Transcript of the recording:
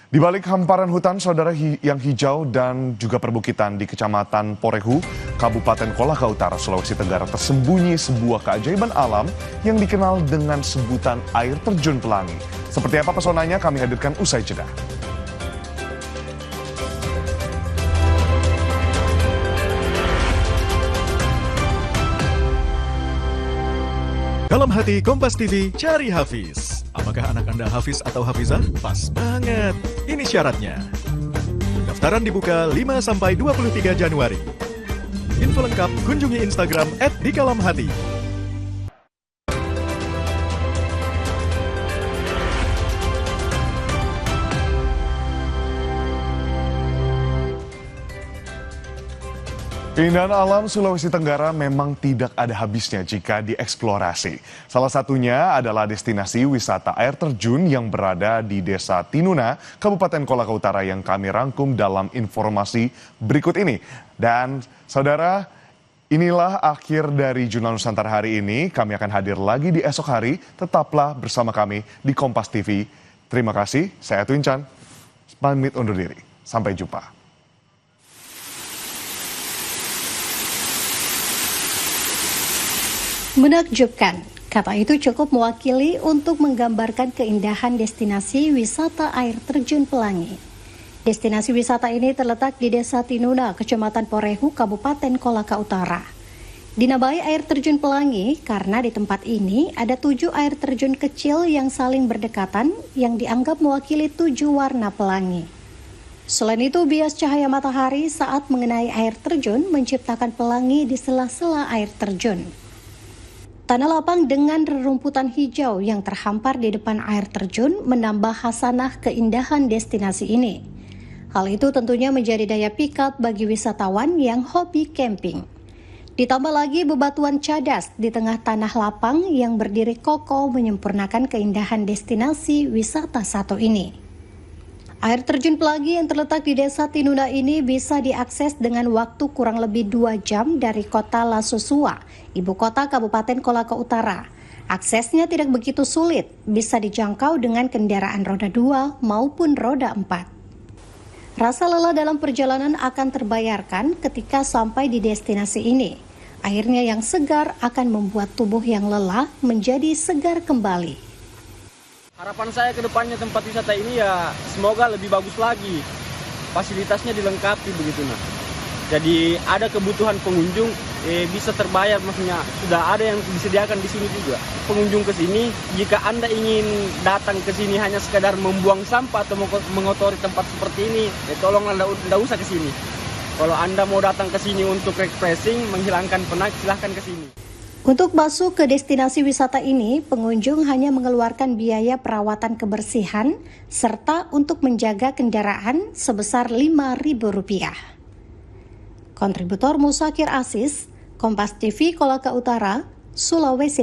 Di balik hamparan hutan, saudara, yang hijau dan juga perbukitan di Kecamatan Porehu, Kabupaten Kolaka Utara, Sulawesi Tenggara, tersembunyi sebuah keajaiban alam yang dikenal dengan sebutan air terjun pelangi. Seperti apa pesonanya, kami hadirkan usai jeda. Dalam hati Kompas TV, cari Hafiz. Apakah anak Anda Hafiz atau Hafizah? Pas banget. Ini syaratnya. Pendaftaran dibuka 5-23 Januari. Info lengkap kunjungi Instagram @dikalamhati. Keindahan alam Sulawesi Tenggara memang tidak ada habisnya jika dieksplorasi. Salah satunya adalah destinasi wisata air terjun yang berada di Desa Tinuna, Kabupaten Kolaka Utara yang kami rangkum dalam informasi berikut ini. Dan saudara, inilah akhir dari Jurnal Nusantara hari ini. Kami akan hadir lagi di esok hari. Tetaplah bersama kami di Kompas TV. Terima kasih, saya Edwin Chan. Pamit undur diri. Sampai jumpa. Menakjubkan, kata itu cukup mewakili untuk menggambarkan keindahan destinasi wisata air terjun Pelangi. Destinasi wisata ini terletak di Desa Tinuna, Kecamatan Porehu, Kabupaten Kolaka Utara. Dinamai air terjun Pelangi karena di tempat ini ada 7 air terjun kecil yang saling berdekatan yang dianggap mewakili 7 warna pelangi. Selain itu, bias cahaya matahari saat mengenai air terjun menciptakan pelangi di sela-sela air terjun. Tanah lapang dengan rerumputan hijau yang terhampar di depan air terjun menambah hasanah keindahan destinasi ini. Hal itu tentunya menjadi daya pikat bagi wisatawan yang hobi camping. Ditambah lagi bebatuan cadas di tengah tanah lapang yang berdiri kokoh menyempurnakan keindahan destinasi wisata satu ini. Air terjun Pelangi yang terletak di Desa Tinuna ini bisa diakses dengan waktu kurang lebih 2 jam dari kota Lasosua, ibu kota Kabupaten Kolaka Utara. Aksesnya tidak begitu sulit, bisa dijangkau dengan kendaraan roda 2 maupun roda 4. Rasa lelah dalam perjalanan akan terbayarkan ketika sampai di destinasi ini. Airnya yang segar akan membuat tubuh yang lelah menjadi segar kembali. Harapan saya ke depannya tempat wisata ini ya semoga lebih bagus lagi. Fasilitasnya dilengkapi begitu nah. Jadi ada kebutuhan pengunjung bisa terbayar, maksudnya sudah ada yang disediakan di sini juga. Pengunjung ke sini jika Anda ingin datang ke sini hanya sekadar membuang sampah atau mengotori tempat seperti ini, tolong Anda tidak usah ke sini. Kalau Anda mau datang ke sini untuk refreshing, menghilangkan penat, silahkan ke sini. Untuk masuk ke destinasi wisata ini, pengunjung hanya mengeluarkan biaya perawatan kebersihan serta untuk menjaga kendaraan sebesar Rp5.000. Kontributor Musakir Asis, Kompas TV Kolaka Utara, Sulawesi